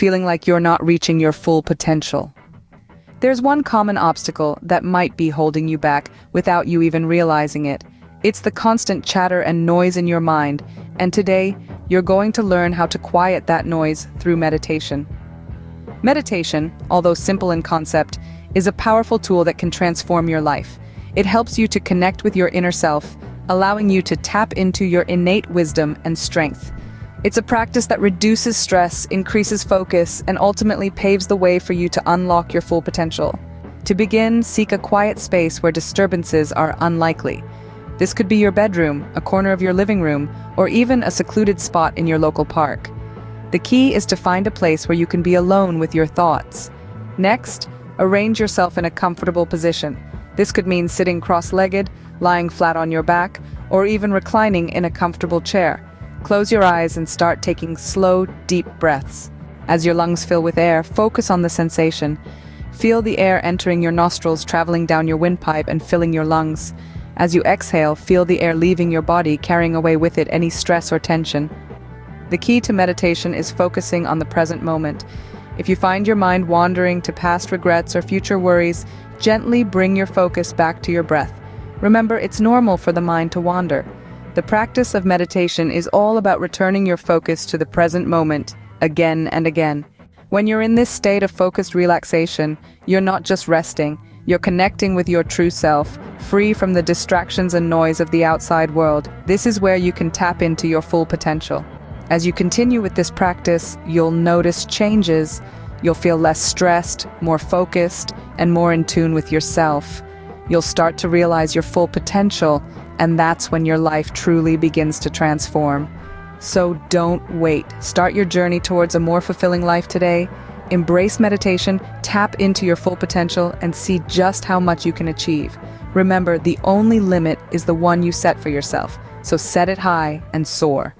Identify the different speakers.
Speaker 1: feeling like you're not reaching your full potential. There's one common obstacle that might be holding you back without you even realizing it. It's the constant chatter and noise in your mind, and today, you're going to learn how to quiet that noise through meditation. Meditation, although simple in concept, is a powerful tool that can transform your life. It helps you to connect with your inner self, allowing you to tap into your innate wisdom and strength. It's a practice that reduces stress, increases focus, and ultimately paves the way for you to unlock your full potential. To begin, seek a quiet space where disturbances are unlikely. This could be your bedroom, a corner of your living room, or even a secluded spot in your local park. The key is to find a place where you can be alone with your thoughts. Next, arrange yourself in a comfortable position. This could mean sitting cross-legged, lying flat on your back, or even reclining in a comfortable chair. Close your eyes and start taking slow, deep breaths. As your lungs fill with air, focus on the sensation. Feel the air entering your nostrils, traveling down your windpipe and filling your lungs. As you exhale, feel the air leaving your body, carrying away with it any stress or tension. The key to meditation is focusing on the present moment. If you find your mind wandering to past regrets or future worries, gently bring your focus back to your breath. Remember, it's normal for the mind to wander. The practice of meditation is all about returning your focus to the present moment, again and again. When you're in this state of focused relaxation, you're not just resting, you're connecting with your true self, free from the distractions and noise of the outside world. This is where you can tap into your full potential. As you continue with this practice, you'll notice changes. You'll feel less stressed, more focused, and more in tune with yourself. You'll start to realize your full potential, and that's when your life truly begins to transform. So don't wait. Start your journey towards a more fulfilling life today. Embrace meditation, tap into your full potential, and see just how much you can achieve. Remember, the only limit is the one you set for yourself. So set it high and soar.